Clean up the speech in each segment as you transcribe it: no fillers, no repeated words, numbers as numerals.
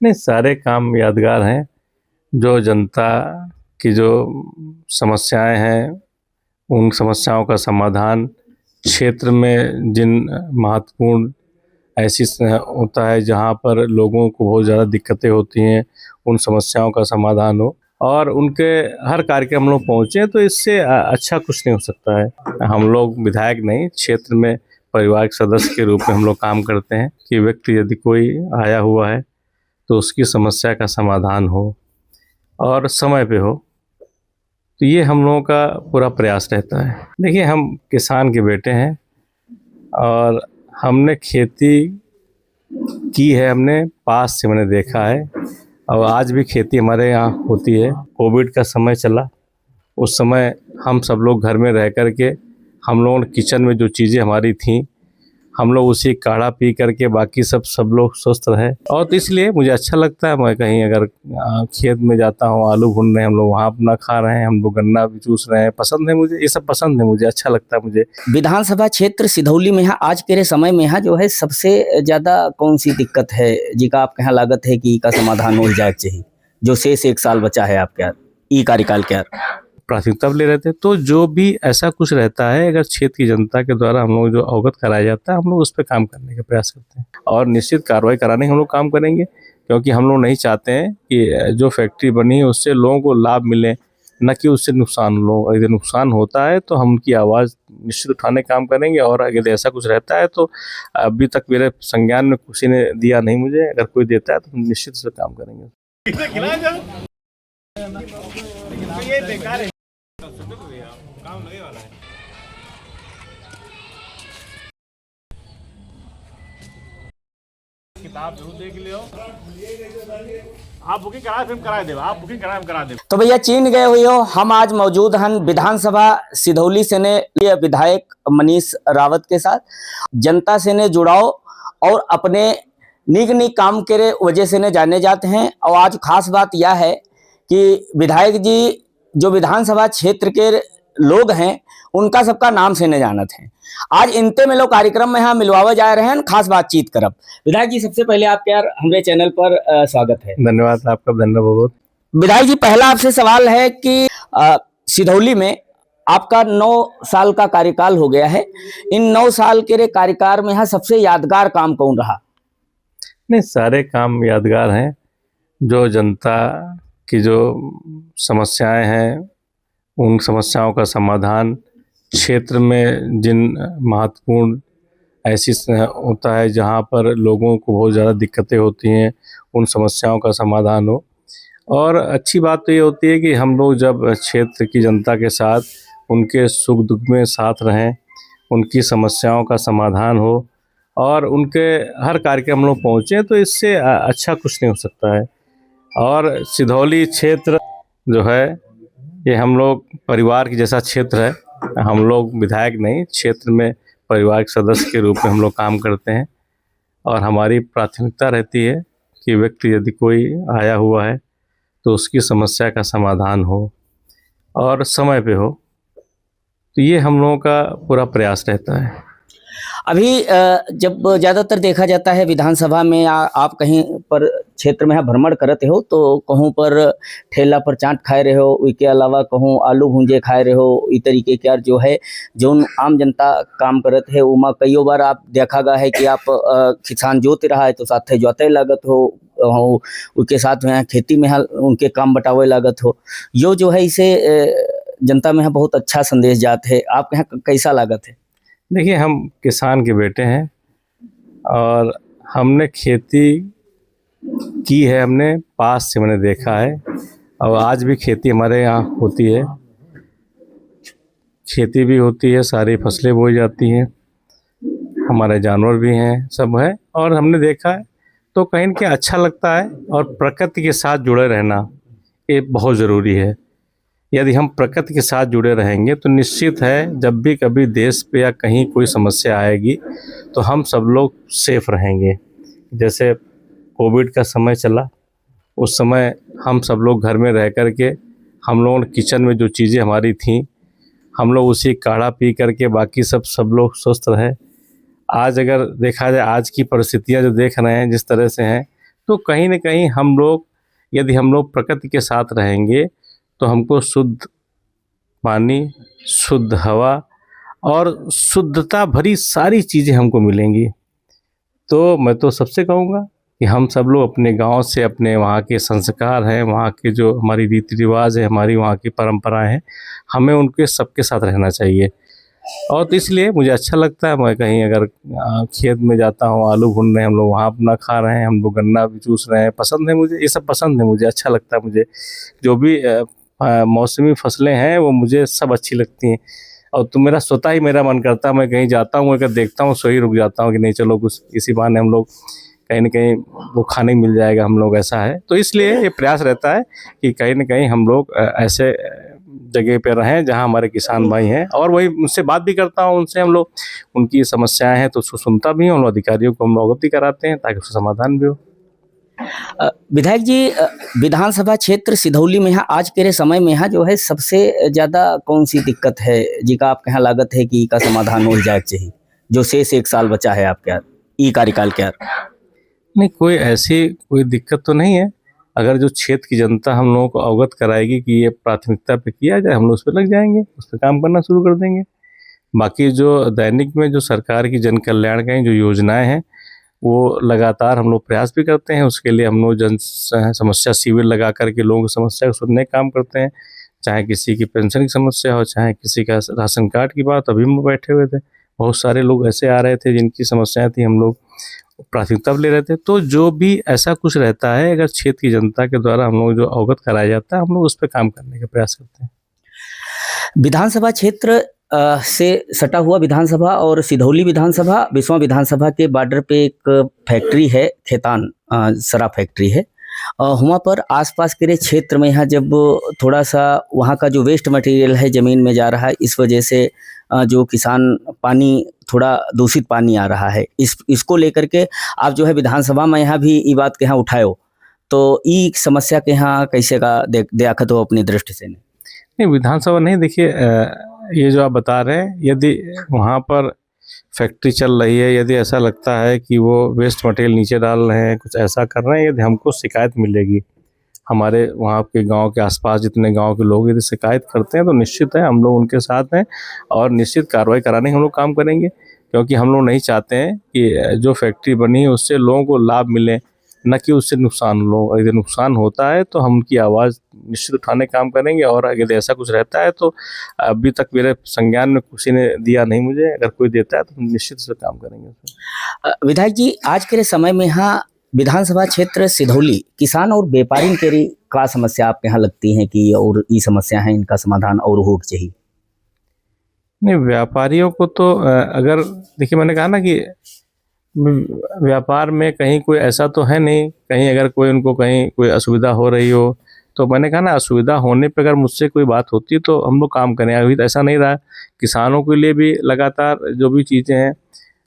नहीं, सारे काम यादगार हैं। जो जनता की जो समस्याएं हैं, उन समस्याओं का समाधान, क्षेत्र में जिन महत्वपूर्ण ऐसी होता है जहाँ पर लोगों को बहुत ज़्यादा दिक्कतें होती हैं, उन समस्याओं का समाधान हो और उनके हर कार्यक्रम हम लोग पहुँचे, तो इससे अच्छा कुछ नहीं हो सकता है। हम लोग विधायक नहीं, क्षेत्र में परिवार के सदस्य के रूप में हम लोग काम करते हैं कि व्यक्ति यदि कोई आया हुआ है तो उसकी समस्या का समाधान हो और समय पे हो, तो ये हम लोगों का पूरा प्रयास रहता है। देखिए, हम किसान के बेटे हैं और हमने खेती की है, हमने पास से मैंने देखा है और आज भी खेती हमारे यहाँ होती है। कोविड का समय चला, उस समय हम सब लोग घर में रह कर के हम लोगों ने किचन में जो चीज़ें हमारी थीं, हम लोग उसी काढ़ा पी करके बाकी सब लोग स्वस्थ रहे। और तो इसलिए मुझे अच्छा लगता है, मैं कहीं अगर खेत में जाता हूँ, आलू भून रहे हैं हम लोग, वहाँ अपना खा रहे हैं, हम लोग गन्ना भी चूस रहे हैं, पसंद है मुझे, ये सब पसंद है मुझे, अच्छा लगता है मुझे। विधानसभा क्षेत्र सिधौली में यहाँ आज के समय में यहाँ जो है सबसे ज्यादा कौन सी दिक्कत है जिका आपके यहाँ लागत है कि का समाधान हो जाए चाहिए, जो शेष 1 साल बचा है आपके यहाँ ई कार्यकाल के प्राथमिकता ले रहे थे, तो जो भी ऐसा कुछ रहता है, अगर क्षेत्र की जनता के द्वारा हम लोग जो अवगत कराया जाता है, हम लोग उस पर काम करने का प्रयास करते हैं और निश्चित कार्रवाई कराने हम लोग काम करेंगे, क्योंकि हम लोग नहीं चाहते हैं कि जो फैक्ट्री बनी है उससे लोगों को लाभ मिले, न कि उससे नुकसान हो। यदि नुकसान होता है तो हम उनकी आवाज़ निश्चित उठाने का काम करेंगे और अगर ऐसा कुछ रहता है तो अभी तक मेरे संज्ञान में किसी ने दिया नहीं मुझे, अगर कोई देता है तो हम निश्चित से काम करेंगे। किताब जरूर देख लियो, आप बुकिंग करा फिर करा दे, आप बुकिंग करा दे। तो भैया चीन गए हुए हो, हम आज मौजूद हैं विधानसभा सिधौली से ने विधायक मनीष रावत के साथ। जनता से ने जुड़ाव और अपने निक काम के वजह से ने जाने जाते हैं। और आज खास बात यह है कि विधायक जी जो विधानसभा क्षेत्र के लोग हैं उनका सबका नाम से न जानत हैं। आज इनते में लोग कार्यक्रम में यहाँ मिलवावे जा रहे हैं, खास बातचीत करब। विधायक जी सबसे पहले आपके यार हमारे चैनल पर स्वागत है। धन्यवाद, आपका धन्यवाद बहुत। विधायक जी पहला आपसे सवाल है कि सिधौली में आपका 9 साल का कार्यकाल हो गया है, इन 9 साल के कार्यकाल में यहाँ सबसे यादगार काम कौन रहा? नहीं, सारे काम यादगार हैं। जो जनता की जो समस्याएं हैं, उन समस्याओं का समाधान, क्षेत्र में जिन महत्वपूर्ण ऐसी होता है जहाँ पर लोगों को बहुत ज़्यादा दिक्कतें होती हैं, उन समस्याओं का समाधान हो। और अच्छी बात तो ये होती है कि हम लोग जब क्षेत्र की जनता के साथ उनके सुख दुख में साथ रहें, उनकी समस्याओं का समाधान हो और उनके हर कार्यक्रम हम लोग पहुँचे, तो इससे अच्छा कुछ नहीं हो सकता है। और सिधौली क्षेत्र जो है ये हम लोग परिवार की जैसा क्षेत्र है। हम लोग विधायक नहीं, क्षेत्र में परिवार के सदस्य के रूप में हम लोग काम करते हैं और हमारी प्राथमिकता रहती है कि व्यक्ति यदि कोई आया हुआ है तो उसकी समस्या का समाधान हो और समय पे हो, तो ये हम लोगों का पूरा प्रयास रहता है। अभी जब ज़्यादातर देखा जाता है विधानसभा में आप कहीं पर क्षेत्र में भ्रमण करते हो तो कहूँ पर ठेला पर चाट खाए रहे हो, उसके अलावा कहूँ आलू भूंजे खाए रहे हो, इस तरीके के जो है जो आम जनता काम करते है उमा कई बार आप देखा गया है कि आप किसान जोत रहा है तो साथ जोते लागत हो उसके साथ में खेती में उनके काम बटावे लागत हो, यो जो है इसे जनता में बहुत अच्छा संदेश जाते है। आपके यहाँ कैसा लागत है? देखिए, हम किसान के बेटे हैं और हमने खेती की है, हमने पास से मैंने देखा है और आज भी खेती हमारे यहाँ होती है। खेती भी होती है, सारी फसलें बोई जाती हैं, हमारे जानवर भी हैं, सब है और हमने देखा है, तो कहीं न कहीं अच्छा लगता है। और प्रकृति के साथ जुड़े रहना ये बहुत ज़रूरी है। यदि हम प्रकृति के साथ जुड़े रहेंगे तो निश्चित है जब भी कभी देश पे या कहीं कोई समस्या आएगी तो हम सब लोग सेफ रहेंगे। जैसे कोविड का समय चला, उस समय हम सब लोग घर में रह कर के हम लोगों ने किचन में जो चीज़ें हमारी थीं, हम लोग उसी काढ़ा पी करके बाकी सब लोग स्वस्थ रहे। आज अगर देखा जाए, आज की परिस्थितियाँ जो देख रहे हैं जिस तरह से हैं, तो कहीं न कहीं हम लोग, यदि हम लोग प्रकृति के साथ रहेंगे तो हमको शुद्ध पानी, शुद्ध हवा और शुद्धता भरी सारी चीज़ें हमको मिलेंगी। तो मैं तो सबसे कहूँगा कि हम सब लोग अपने गाँव से, अपने वहाँ के संस्कार हैं, वहाँ के जो हमारी रीति रिवाज है, हमारी वहाँ की परंपराएं हैं, हमें उनके सबके साथ रहना चाहिए। और तो इसलिए मुझे अच्छा लगता है, मैं कहीं अगर खेत में जाता हूँ, आलू भून रहे हैं हम लोग, वहाँ अपना खा रहे हैं, हम लोग गन्ना भी चूस रहे हैं, पसंद है मुझे, ये सब पसंद है मुझे, अच्छा लगता है मुझे। जो भी मौसमी फसलें हैं वो मुझे सब अच्छी लगती हैं। और तो मेरा स्वतः ही मेरा मन करता है, मैं कहीं जाता हूँ अगर देखता हूँ, सो ही रुक जाता हूँ कि नहीं चलो कुछ इसी बहाने हम लोग कहीं न कहीं वो खाने मिल जाएगा हम लोग, ऐसा है। तो इसलिए ये प्रयास रहता है कि कहीं न कहीं हम लोग ऐसे जगह पे रहें जहाँ हमारे किसान भाई हैं, और वही उनसे बात भी करता हूँ, उनसे हम लोग, उनकी समस्याएँ हैं तो उसको सुनता भी हूँ, और अधिकारियों को हम लोग अवगत भी कराते हैं ताकि उसका समाधान भी हो। विधायक जी, विधानसभा क्षेत्र सिधौली में यहाँ आज के समय में यहाँ जो है सबसे ज़्यादा कौन सी दिक्कत है जिका आपके यहाँ लागत है कि का समाधान हो जाए चाहिए, जो शेष 1 साल बचा है आपके यहाँ ई कार्यकाल के यहाँ? नहीं, कोई ऐसी कोई दिक्कत तो नहीं है। अगर जो क्षेत्र की जनता हम लोगों को अवगत कराएगी कि ये प्राथमिकता पे किया जाए, हम लोग उस पे लग जाएँगे, उस पे काम करना शुरू कर देंगे। बाकी जो दैनिक में जो सरकार की जन कल्याणकारी जो योजनाएँ हैं, वो लगातार हम लोग प्रयास भी करते हैं। उसके लिए हम लोग समस्या शिविर लगा कर के लोगों की समस्या को सुनने का काम करते हैं। चाहे किसी की पेंशन की समस्या हो, चाहे किसी का राशन कार्ड की बात, अभी हम बैठे हुए थे। बहुत सारे लोग ऐसे आ रहे थे जिनकी समस्याएँ थी, हम लोग प्राथमिकता ले रहे थे। तो जो भी ऐसा कुछ रहता है, अगर क्षेत्र की जनता के द्वारा हम लोग जो अवगत कराया जाता है, हम लोग उस पे काम करने का प्रयास करते हैं। विधानसभा क्षेत्र से सटा हुआ विधानसभा और सिधौली विधानसभा, बिस्वा विधानसभा के बॉर्डर पे एक फैक्ट्री है, खेतान शराब फैक्ट्री है। वहाँ पर आसपास के क्षेत्र में यहाँ जब थोड़ा सा वहाँ का जो वेस्ट मटेरियल है ज़मीन में जा रहा है, इस वजह से जो किसान पानी, थोड़ा दूषित पानी आ रहा है, इसको लेकर के आप जो है विधानसभा में यहाँ भी ये बात के यहाँ उठाए हो, तो ये समस्या के यहाँ कैसे का देखत हो अपनी दृष्टि से? नहीं, विधानसभा नहीं, देखिए ये जो आप बता रहे हैं, यदि वहाँ पर फैक्ट्री चल रही है, यदि ऐसा लगता है कि वो वेस्ट मटेरियल नीचे डाल रहे हैं, कुछ ऐसा कर रहे हैं, यदि हमको शिकायत मिलेगी, हमारे वहाँ के गांव के आसपास जितने गांव के लोग यदि शिकायत करते हैं, तो निश्चित है हम लोग उनके साथ हैं और निश्चित कार्रवाई कराने हम लोग काम करेंगे। क्योंकि हम लोग नहीं चाहते हैं कि जो फैक्ट्री बनी है उससे लोगों को लाभ मिले, न कि उससे नुकसान हो। यदि नुकसान होता है तो हम उनकी आवाज़ निश्चित उठाने का काम करेंगे, और यदि ऐसा कुछ रहता है तो अभी तक मेरे संज्ञान में किसी ने दिया नहीं मुझे, अगर कोई देता है तो हम निश्चित से काम करेंगे। विधायक जी, आज के समय में यहाँ विधानसभा क्षेत्र सिधौली किसान और व्यापारी के का समस्या आपके यहाँ लगती है कि और ये समस्या है, इनका समाधान और हो चाहिए? नहीं, व्यापारियों को तो अगर देखिए, मैंने कहा ना कि व्यापार में कहीं कोई ऐसा तो है नहीं, कहीं अगर कोई उनको कहीं कोई असुविधा हो रही हो, तो मैंने कहा ना, असुविधा होने पे अगर मुझसे कोई बात होती है तो हम लोग काम करें। अभी तो ऐसा नहीं रहा। किसानों के लिए भी लगातार जो भी चीज़ें हैं,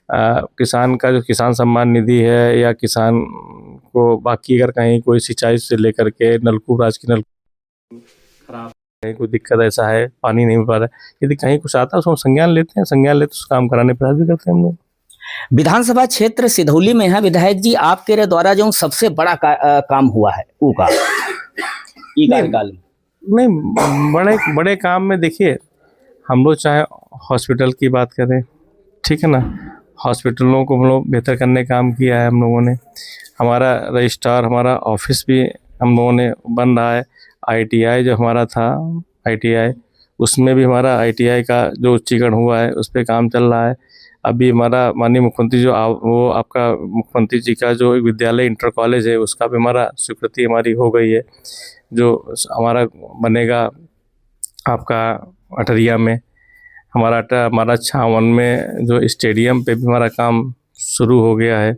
किसान का जो किसान सम्मान निधि है, या किसान को बाकी अगर कहीं कोई सिंचाई से लेकर के नलकूप, आज की नलकूप खराब, कहीं कोई दिक्कत ऐसा है, पानी नहीं मिल पा रहा है, यदि कहीं कुछ आता है उसको संज्ञान लेते हैं, संज्ञान लेते उसको काम कराने प्रयास भी करते हैं हम लोग। विधानसभा क्षेत्र सिधौली में है विधायक जी, आपके द्वारा जो सबसे बड़ा काम हुआ है वो का ई कार्यकाल में? नहीं, बड़े काम में देखिए, हम लोग चाहे हॉस्पिटल की बात करें, ठीक है ना, हॉस्पिटलों को हम लोग बेहतर करने का काम किया है हम लोगों ने। हमारा रजिस्ट्रार, हमारा ऑफिस भी हम लोगों ने बन रहा है। ITI जो हमारा था, ITI, उसमें भी हमारा ITI का जो उच्चीकरण हुआ है उस पर काम चल रहा है। अभी हमारा माननीय मुख्यमंत्री जो वो आपका मुख्यमंत्री जी का जो विद्यालय इंटर कॉलेज है, उसका भी हमारा स्वीकृति हमारी हो गई है, जो हमारा बनेगा आपका अटरिया में। हमारा 56 में जो स्टेडियम पे भी हमारा काम शुरू हो गया है।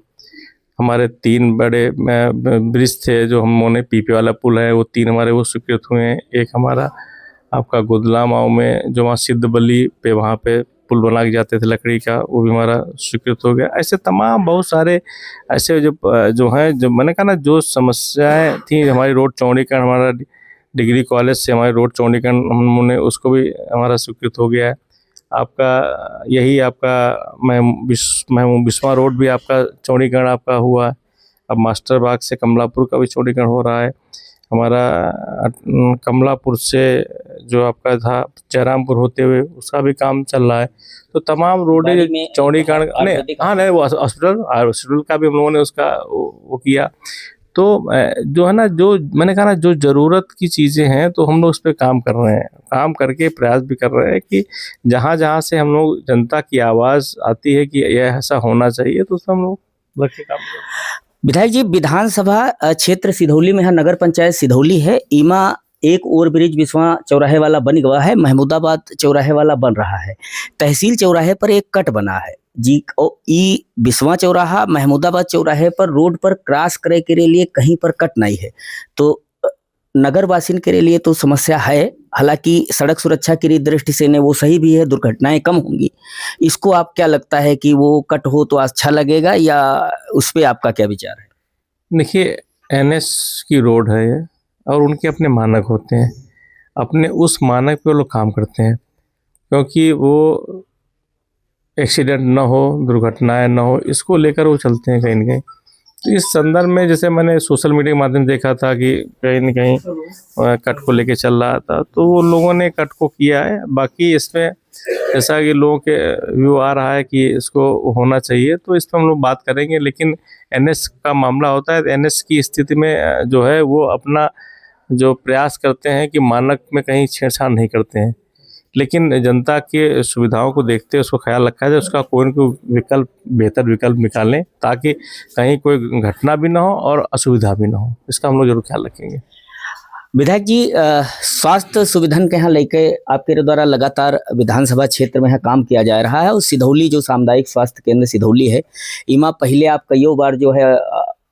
हमारे 3 बड़े ब्रिज थे जो हम लोगों ने, PP वाला पुल है, वो 3 हमारे वो स्वीकृत हुए हैं। एक हमारा आपका गुदलामाव में जो वहाँ सिद्ध बली पे वहाँ पे पुल बना के जाते थे लकड़ी का, वो भी हमारा स्वीकृत हो गया। ऐसे तमाम बहुत सारे ऐसे जो हैं, जो मैंने कहा ना, जो समस्याएं थी, हमारी रोड चौड़ीकरण, हमारा डिग्री कॉलेज से हमारी रोड चौड़ीकरण हमने उसको भी हमारा स्वीकृत हो गया है। आपका यही आपका महबूब बिस्वा रोड भी आपका चौड़ीकरण आपका हुआ। अब मास्टर बाग से कमलापुर का भी चौड़ीकरण हो रहा है। हमारा कमलापुर से जो आपका था जयरामपुर होते हुए उसका भी काम चल रहा है। तो तमाम रोडें बाड़ी में चौड़ीकरण नहीं, आयुर्वेदिक हाँ नहीं, वो हॉस्पिटल का भी हम लोगों ने उसका वो किया। तो जो है ना, जो मैंने कहा ना, जो ज़रूरत की चीज़ें हैं तो हम लोग उस पे काम कर रहे हैं, काम करके प्रयास भी कर रहे हैं कि जहाँ जहाँ से हम लोग जनता की आवाज़ आती है कि यह ऐसा होना चाहिए तो उसमें हम लोग रख के काम कर रहे हैं। विधायक जी, विधानसभा क्षेत्र सिधौली में है, नगर पंचायत सिधौली है। इमा एक ओवरब्रिज बिस्वा चौराहे वाला बन गया है, महमूदाबाद चौराहे वाला बन रहा है। तहसील चौराहे पर एक कट बना है जी, और ई बिस्वा चौराहा महमूदाबाद चौराहे पर रोड पर क्रॉस करे के लिए कहीं पर कट नहीं है। तो नगर वासिन के लिए तो समस्या है। हालांकि सड़क सुरक्षा की दृष्टि से ने वो सही भी है, दुर्घटनाएं कम होंगी। इसको आप क्या लगता है कि वो कट हो तो अच्छा लगेगा, या उस पे आपका क्या विचार है? देखिए, एनएच की रोड है ये, और उनके अपने मानक होते हैं। अपने उस मानक पे वो लोग काम करते हैं, क्योंकि वो एक्सीडेंट ना हो, दुर्घटनाएं ना हो, इसको लेकर वो चलते हैं कहीं न कहीं। तो इस संदर्भ में जैसे मैंने सोशल मीडिया के माध्यम से देखा था कि कहीं न कहीं कट को लेके चल रहा था, तो वो लोगों ने कट को किया है। बाकी इसमें जैसा कि लोगों के व्यू आ रहा है कि इसको होना चाहिए, तो इस पर हम लोग बात करेंगे। लेकिन एनएच का मामला होता है, एनएच की स्थिति में जो है वो अपना जो प्रयास करते हैं कि मानक में कहीं छेड़छाड़ नहीं करते हैं, लेकिन जनता के सुविधाओं को देखते हुए उसको ख्याल रखा जाए, उसका कोई न कोई विकल्प, बेहतर विकल्प निकालें, ताकि कहीं कोई घटना भी ना हो और असुविधा भी ना हो। इसका हम लोग जरूर ख्याल रखेंगे। विधायक जी, स्वास्थ्य सुविधन के यहाँ लेके आपके द्वारा लगातार विधानसभा क्षेत्र में यहाँ काम किया जा रहा है, और सिधौली जो सामुदायिक स्वास्थ्य केंद्र सिधौली है, इमा पहले आप कईयों बार जो है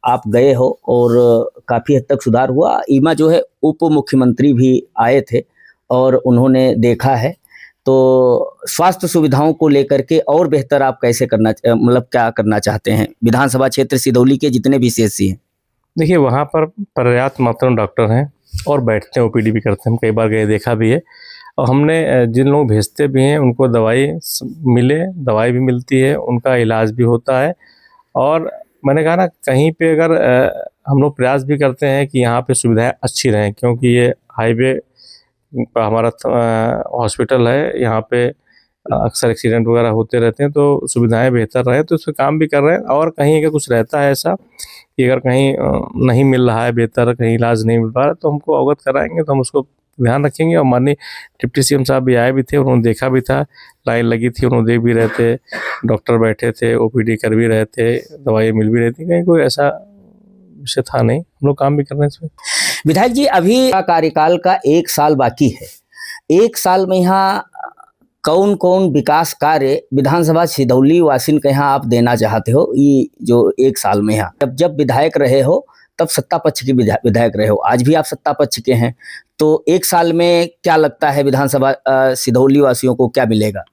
आप गए हो और काफ़ी हद तक सुधार हुआ। इमा जो है उप मुख्यमंत्री भी आए थे और उन्होंने देखा है। तो स्वास्थ्य सुविधाओं को लेकर के और बेहतर आप कैसे करना, मतलब क्या करना चाहते हैं विधानसभा क्षेत्र सिधौली के जितने भी सीएचसी हैं? देखिए, वहाँ पर पर्याप्त मात्रा में डॉक्टर हैं और बैठते हैं, ओपीडी भी करते हैं। हम कई बार गए, देखा भी है। और हमने जिन लोग भेजते भी हैं उनको दवाई दवाई भी मिलती है, उनका इलाज भी होता है। और मैंने कहा ना, कहीं पे अगर हम लोग प्रयास भी करते हैं कि यहाँ पे सुविधाएं अच्छी रहें, क्योंकि ये हाईवे पर हमारा हॉस्पिटल है, यहाँ पे अक्सर एक्सीडेंट वगैरह होते रहते हैं, तो सुविधाएं बेहतर रहें, तो इस पर काम भी कर रहे हैं। और कहीं अगर कुछ रहता है ऐसा कि अगर कहीं नहीं मिल रहा है बेहतर, कहीं इलाज नहीं मिल पा रहा, तो हमको अवगत कराएंगे, तो हम उसको ध्यान रखेंगे। और माननीय डिप्टी सीएम साहब भी आए भी थे, उन्होंने देखा भी था, लाइन लगी थी, उन्होंने देख भी रहे थे, डॉक्टर बैठे थे, ओपीडी कर भी रहे थे, दवाई मिल भी रही थी, कहीं कोई ऐसा विषय था नहीं। हम लोग काम भी कर रहे हैं इसमें। विधायक जी, अभी कार्यकाल का 1 साल बाकी है। 1 साल में यहाँ कौन कौन विकास कार्य विधानसभा सिधौली वासिन के यहाँ आप देना चाहते हो? ये जो 1 साल में यहाँ जब विधायक रहे हो, तब सत्ता पक्ष के विधायक रहे हो, आज भी आप सत्ता पक्ष के हैं, तो 1 साल में क्या लगता है विधानसभा सिधौली वासियों को क्या मिलेगा?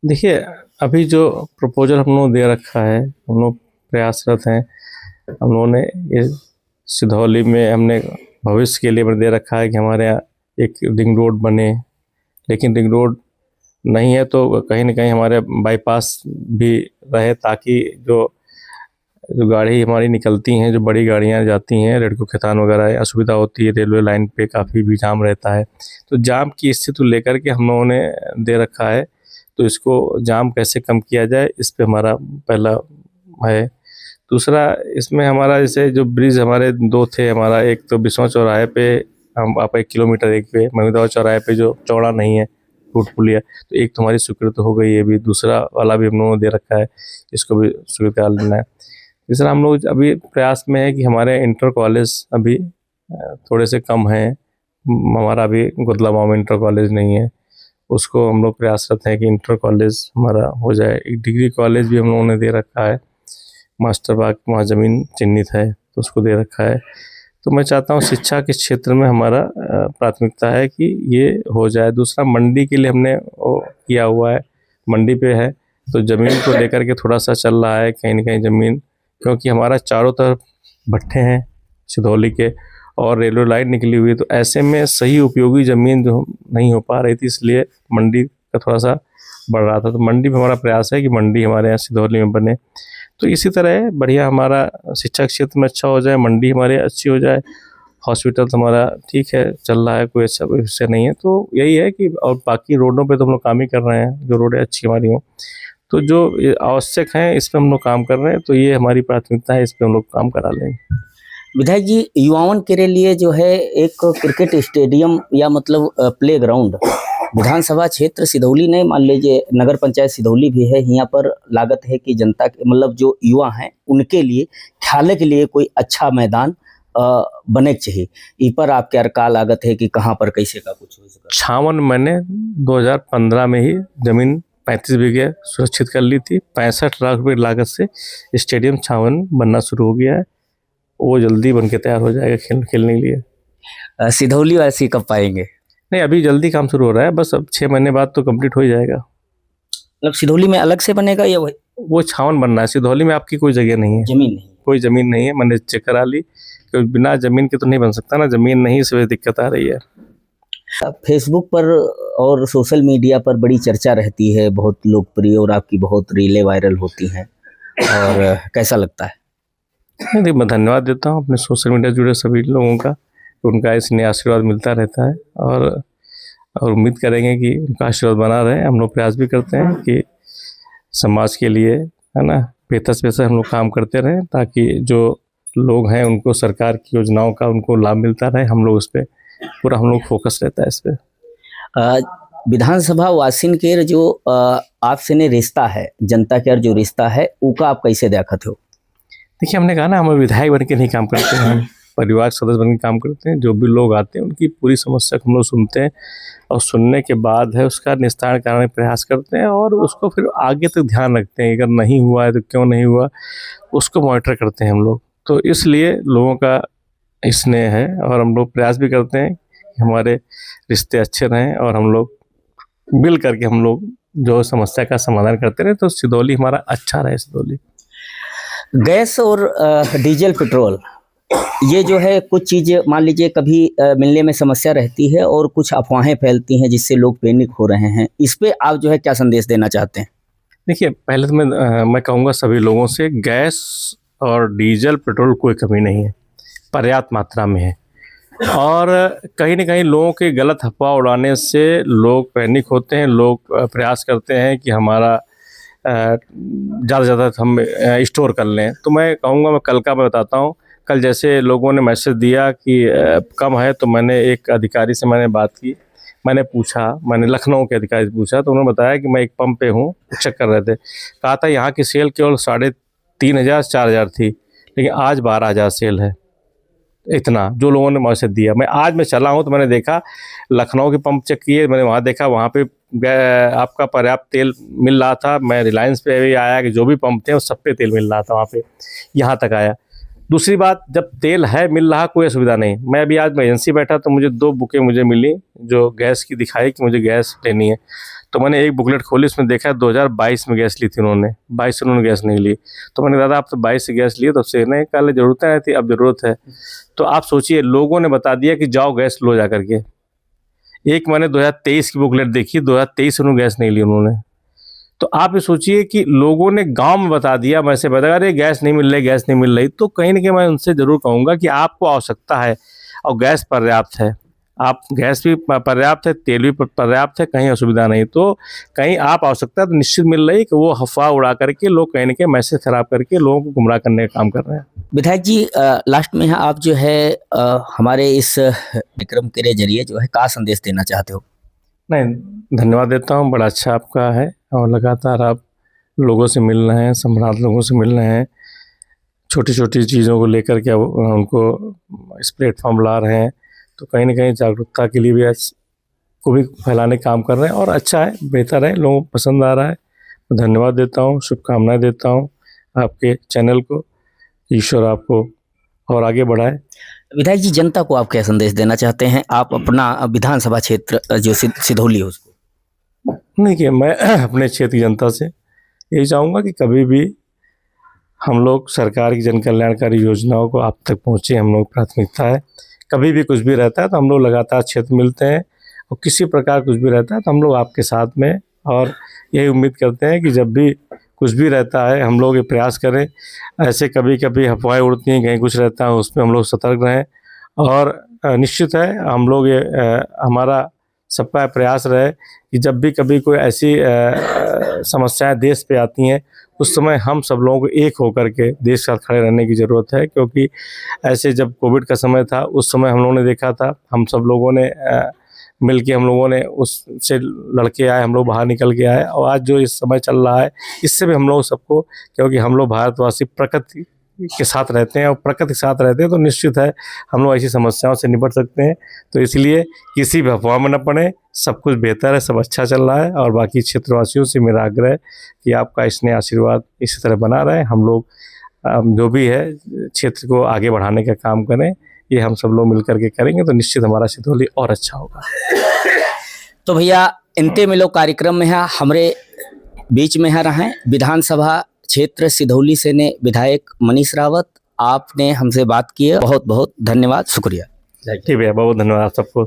देखिए, अभी जो प्रपोजल हम लोग दे रखा है, हम लोग प्रयासरत हैं। हम लोगों ने ये सिधौली में हमने भविष्य के लिए दे रखा है कि हमारे यहाँ एक रिंग रोड बने, लेकिन रिंग रोड नहीं है तो कहीं न कहीं हमारे बाईपास भी रहे, ताकि जो गाड़ी हमारी निकलती हैं, जो बड़ी गाड़ियाँ जाती हैं, रेडको खैतान वगैरह, असुविधा होती है। रेलवे लाइन पे काफ़ी भी जाम रहता है, तो जाम की स्थिति को लेकर के हम लोगों ने दे रखा है। तो इसको जाम कैसे कम किया जाए, इस पे हमारा पहला है। दूसरा, इसमें हमारा जैसे जो ब्रिज हमारे 2 थे, हमारा एक तो बिस्वा चौराहे पे हम आप 1 किलोमीटर, एक पे महमूदाबाद चौराहे पे जो चौड़ा नहीं है टूट पुलिया, तो एक तो हमारी स्वीकृत हो गई है, भी दूसरा वाला भी हम लोगों ने दे रखा है, इसको भी स्वीकृत कर लेना है। तीसरा, हम लोग अभी प्रयास में है कि हमारे इंटर कॉलेज अभी थोड़े से कम हैं। हमारा अभी गुदलाबाव में इंटर कॉलेज नहीं है, उसको हम लोग प्रयासरत हैं कि इंटर कॉलेज हमारा हो जाए। एक डिग्री कॉलेज भी हम लोगों ने दे रखा है, मास्टर बाग वहाँ ज़मीन चिन्हित है, तो उसको दे रखा है। तो मैं चाहता हूँ शिक्षा के क्षेत्र में हमारा प्राथमिकता है कि ये हो जाए। दूसरा, मंडी के लिए हमने वो किया हुआ है, मंडी पे है, तो ज़मीन को लेकर के थोड़ा सा चल रहा है कहीं न कहीं ज़मीन, क्योंकि हमारा चारों तरफ भट्ठे हैं सिधौली के और रेलवे लाइन निकली हुई है, तो ऐसे में सही उपयोगी ज़मीन जो नहीं हो पा रही थी, इसलिए मंडी का थोड़ा सा बढ़ रहा था। तो मंडी में हमारा प्रयास है कि मंडी हमारे यहाँ सिधौली में बने। तो इसी तरह है, बढ़िया हमारा शिक्षा क्षेत्र में अच्छा हो जाए, मंडी हमारी अच्छी हो जाए, हॉस्पिटल तो हमारा ठीक है चल रहा है, कोई ऐसा विषय नहीं है। तो यही है कि और बाकी रोडों पे तो हम लोग काम ही कर रहे हैं, जो रोडें अच्छी हमारी हों। तो जो आवश्यक हैं इस पर हम लोग काम कर रहे हैं, तो ये हमारी प्राथमिकता है, इस पर हम लोग काम करा लेंगे। विधायक जी, युवाओं के लिए जो है एक क्रिकेट स्टेडियम या मतलब प्ले ग्राउंड विधानसभा क्षेत्र सिधौली नहीं, मान लीजिए नगर पंचायत सिधौली भी है, यहाँ पर लागत है कि जनता के मतलब जो युवा हैं उनके लिए खेलने के लिए कोई अच्छा मैदान बने के चाहिए। इस पर आपके क्या लागत है कि कहाँ पर कैसे का कुछ हो सका? 56 मैंने 2015 में ही जमीन 35 बीघे सुरक्षित कर ली थी। 65 लाख रुपए लागत से स्टेडियम 56 बनना शुरू हो गया है। वो जल्दी बन के तैयार हो जाएगा खेलने के लिए। सिधौली वासी कब पाएंगे? नहीं, अभी जल्दी काम शुरू हो रहा है, बस अब 6 महीने बाद तो कंप्लीट हो ही जाएगा। मतलब सिधौली में अलग से बनेगा या वही वो 56 बनना है। सिधौली में आपकी कोई जगह नहीं है, जमीन नहीं? कोई ज़मीन नहीं है, मैंने चेक करा ली, क्योंकि बिना ज़मीन के तो नहीं बन सकता ना, ज़मीन नहीं, इस वजह दिक्कत आ रही है। फेसबुक पर और सोशल मीडिया पर बड़ी चर्चा रहती है, बहुत लोकप्रिय, और आपकी बहुत रीलें वायरल होती हैं, और कैसा लगता है? नहीं, मैं धन्यवाद देता हूँ अपने सोशल मीडिया से जुड़े सभी लोगों का, उनका इसने आशीर्वाद मिलता रहता है, और उम्मीद करेंगे कि उनका आशीर्वाद बना रहे। हम लोग प्रयास भी करते हैं कि समाज के लिए, है ना, बेहतर से बेहतर हम लोग काम करते रहें, ताकि जो लोग हैं उनको सरकार की योजनाओं का उनको लाभ मिलता रहे। हम लोग उस पर पूरा हम लोग फोकस रहता है इस पर। विधानसभा वासिन के जो आपसे ने रिश्ता है, जनता के जो रिश्ता है, उसका आप कैसे देखते हो? देखिए, हमने कहा ना, हम विधायक बन के नहीं काम करते हैं, हम परिवार सदस्य बन के काम करते हैं। जो भी लोग आते हैं उनकी पूरी समस्या को हम लोग सुनते हैं, और सुनने के बाद है उसका निस्तारण कराने का प्रयास करते हैं, और उसको फिर आगे तक ध्यान रखते हैं। अगर नहीं हुआ है तो क्यों नहीं हुआ, उसको मॉनिटर करते हैं हम लोग। तो इसलिए लोगों का स्नेह है, और हम लोग प्रयास भी करते हैं कि हमारे रिश्ते अच्छे रहें, और हम लोग मिल करके हम लोग जो समस्या का समाधान करते रहे, तो सिधौली हमारा अच्छा रहे। सिधौली गैस और डीजल पेट्रोल, ये जो है कुछ चीज़ें मान लीजिए कभी मिलने में समस्या रहती है, और कुछ अफवाहें फैलती हैं जिससे लोग पैनिक हो रहे हैं। इस पे आप जो है क्या संदेश देना चाहते हैं? देखिए, पहले तो मैं कहूँगा सभी लोगों से, गैस और डीजल पेट्रोल कोई कमी नहीं है, पर्याप्त मात्रा में है। और कहीं ना कहीं लोगों के गलत अफवाह उड़ाने से लोग पैनिक होते हैं, लोग प्रयास करते हैं कि हमारा ज़्यादा से ज़्यादा हम स्टोर कर लें। तो मैं कहूँगा, मैं कल का मैं बताता हूँ। कल जैसे लोगों ने मैसेज दिया कि कम है, तो मैंने एक अधिकारी से मैंने बात की, मैंने पूछा, मैंने लखनऊ के अधिकारी से पूछा, तो उन्होंने बताया कि मैं एक पंप पे हूँ, चेक कर रहे थे। कहा था यहाँ की सेल केवल 3,500-4,000 थी, लेकिन आज 12,000 सेल है। इतना जो लोगों ने मैसेज दिया, मैं चला हूँ तो मैंने देखा, लखनऊ के पंप चेक किए, मैंने वहाँ देखा, वहाँ पे आपका पर्याप्त तेल मिल रहा था। मैं रिलायंस पे भी आया कि जो भी पंप थे उस सब पे तेल मिल रहा था, वहाँ पे यहाँ तक आया। दूसरी बात, जब तेल है, मिल रहा, कोई असुविधा नहीं। मैं अभी आज एजेंसी बैठा तो मुझे 2 बुकें मुझे मिली जो गैस की दिखाई कि मुझे गैस लेनी है। तो मैंने एक बुकलेट खोली, उसमें देखा 2022 में गैस ली थी उन्होंने, 22 से उन्होंने गैस नहीं ली। तो मैंने कहा, दादा आप तो 22 से गैस लिए, तब से नहीं, कल ज़रूरत नहीं थी, अब ज़रूरत है। तो आप सोचिए, लोगों ने बता दिया कि जाओ गैस लो जा करके। एक मैंने 2023 की बुकलेट देखी, 2023 से उन्होंने गैस नहीं ली उन्होंने। तो आप ये सोचिए कि लोगों ने गांव में बता दिया, मैं से बता, अरे गैस नहीं मिल रही, गैस नहीं मिल रही। तो कहीं ना कहीं मैं उनसे ज़रूर कहूँगा कि आपको आवश्यकता है और गैस पर्याप्त है, आप गैस भी पर्याप्त है, तेल भी पर्याप्त है, कहीं असुविधा नहीं। तो कहीं आप आवश्यकता तो निश्चित मिल रही, कि वो अफवाह उड़ा करके लोग कहीं ना कहीं मैसेज खराब करके लोगों को गुमराह करने का काम कर रहे हैं। विधायक जी, लास्ट में आप जो है हमारे इस कार्यक्रम के जरिए जो है क्या संदेश देना चाहते हो? नहीं, धन्यवाद देता हूँ, बड़ा अच्छा आपका है, और लगातार आप लोगों से मिल रहे हैं, सम्राट लोगों से मिल रहे हैं, छोटी छोटी चीज़ों को लेकर के उनको इस प्लेटफॉर्म ला रहे हैं। तो कहीं ना कहीं जागरूकता के लिए भी को भी फैलाने का काम कर रहे हैं, और अच्छा है, बेहतर है, लोगों को पसंद आ रहा है। तो धन्यवाद देता हूँ, शुभकामनाएं देता हूँ आपके चैनल को, ईश्वर आपको और आगे बढ़ाए। विधायक जी, जनता को आप क्या संदेश देना चाहते हैं? आप अपना विधानसभा क्षेत्र जो सिधौली है उसको। देखिए, मैं अपने क्षेत्र की जनता से यही चाहूँगा कि कभी भी हम लोग सरकार की जन कल्याणकारी योजनाओं को आप तक पहुँचे, हम लोग प्राथमिकता है। कभी भी कुछ भी रहता है तो हम लोग लगातार क्षेत्र मिलते हैं, और किसी प्रकार कुछ भी रहता है तो हम लोग आपके साथ में, और यही उम्मीद करते हैं कि जब भी कुछ भी रहता है हम लोग ये प्रयास करें, ऐसे कभी कभी अफवाहें उड़ती हैं, कहीं कुछ रहता है, उसमें हम लोग सतर्क रहें। और निश्चित है हम लोग ये हमारा सबका प्रयास रहे कि जब भी कभी कोई ऐसी समस्याएं देश पे आती हैं, उस समय हम सब लोगों को एक होकर के देश के साथ खड़े रहने की ज़रूरत है। क्योंकि ऐसे जब कोविड का समय था, उस समय हम लोगों ने देखा था, हम सब लोगों ने मिल के हम लोगों ने उससे लड़के आए, हम लोग बाहर निकल के आए। और आज जो इस समय चल रहा है, इससे भी हम लोग सबको, क्योंकि हम लोग भारतवासी प्रकृति के साथ रहते हैं और प्रकृति के साथ रहते हैं, तो निश्चित है हम लोग ऐसी समस्याओं से निपट सकते हैं। तो इसलिए किसी भी अफवाह में न पड़े, सब कुछ बेहतर है, सब अच्छा चल रहा है। और बाकी क्षेत्रवासियों से मेरा आग्रह है कि आपका स्नेह आशीर्वाद इसी तरह बना रहे। हम लोग जो भी है क्षेत्र को आगे बढ़ाने का काम करें, ये हम सब लोग मिल करके करेंगे तो निश्चित हमारा सिधौली और अच्छा होगा। तो भैया इनते मिलो कार्यक्रम में है हमरे बीच में है रहे विधानसभा क्षेत्र सिधौली से ने विधायक मनीष रावत, आपने हमसे बात की है, बहुत बहुत धन्यवाद, शुक्रिया। ठीक है, बहुत धन्यवाद सबको।